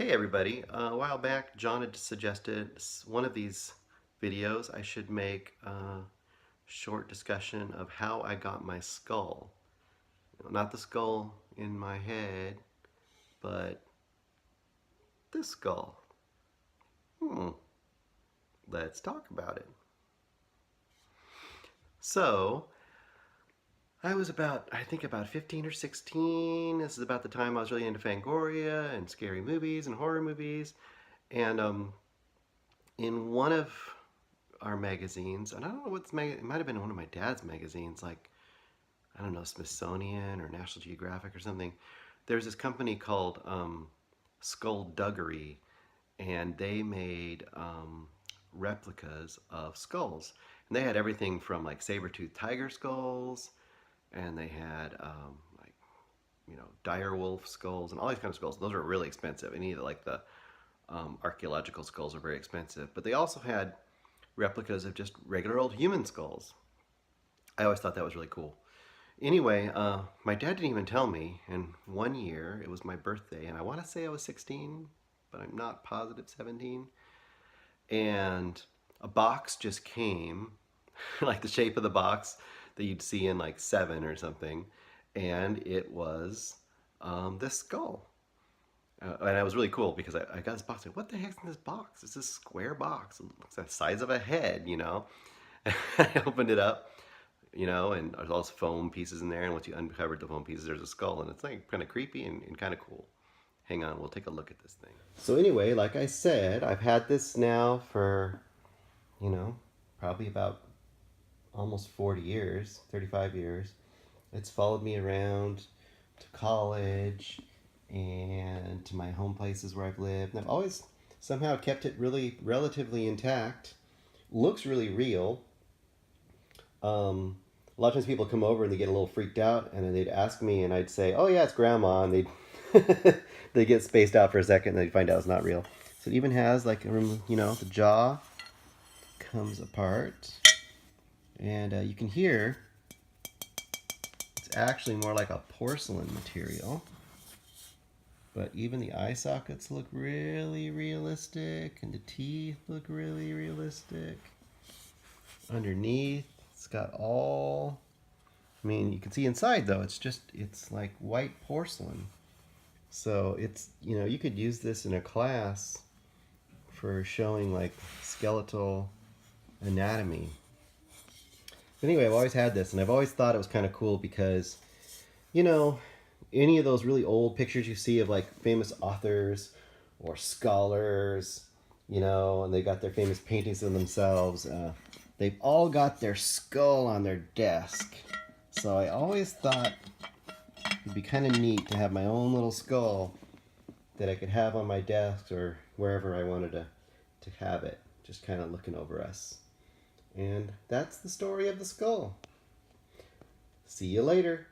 Hey everybody, a while back John had suggested one of these videos I should make a short discussion of how I got my skull. Not the skull in my head, but this skull. Hmm, let's talk about it. So, I was I think about 15 or 16. This is about the time I was really into Fangoria and scary movies and horror movies. And in one of our magazines, and I don't know what's it might have been one of my dad's magazines, like I don't know, Smithsonian or National Geographic or something. There's this company called Skullduggery, and they made replicas of skulls, and they had everything from like saber-toothed tiger skulls, and they had like dire wolf skulls and all these kind of skulls. Those are really expensive. Any of like the archaeological skulls are very expensive, but they also had replicas of just regular old human skulls. I always thought that was really cool. Anyway, my dad didn't even tell me, and one year, it was my birthday, and I want to say I was 16, but I'm not positive 17, and a box just came, like the shape of the box that you'd see in like Seven or something, and it was this skull. And it was really cool because I got this box. Like, what the heck's in this box? It's this square box. It looks the size of a head. I opened it up, and there's all those foam pieces in there. And once you uncovered the foam pieces, there's a skull, and it's like kind of creepy and kind of cool. Hang on, we'll take a look at this thing. So anyway, like I said, I've had this now for, you know, probably about almost 40 years, 35 years. It's followed me around to college and to my home places where I've lived. And I've always somehow kept it really relatively intact. Looks really real. A lot of times people come over and they get a little freaked out, and then they'd ask me, and I'd say, "Oh yeah, it's grandma," and they get spaced out for a second, and they find out it's not real. So it even has like the jaw comes apart, and you can hear it's actually more like a porcelain material. But even the eye sockets look really realistic, and the teeth look really realistic. Underneath, it's got all. I mean, you can see inside though. It's like white porcelain. So you could use this in a class for showing like skeletal anatomy. But anyway, I've always had this, and I've always thought it was kind of cool because, you know, any of those really old pictures you see of like famous authors or scholars, and they got their famous paintings of themselves. They've all got their skull on their desk. So I always thought it'd be kind of neat to have my own little skull that I could have on my desk or wherever I wanted to have it, just kind of looking over us. And that's the story of the skull. See you later.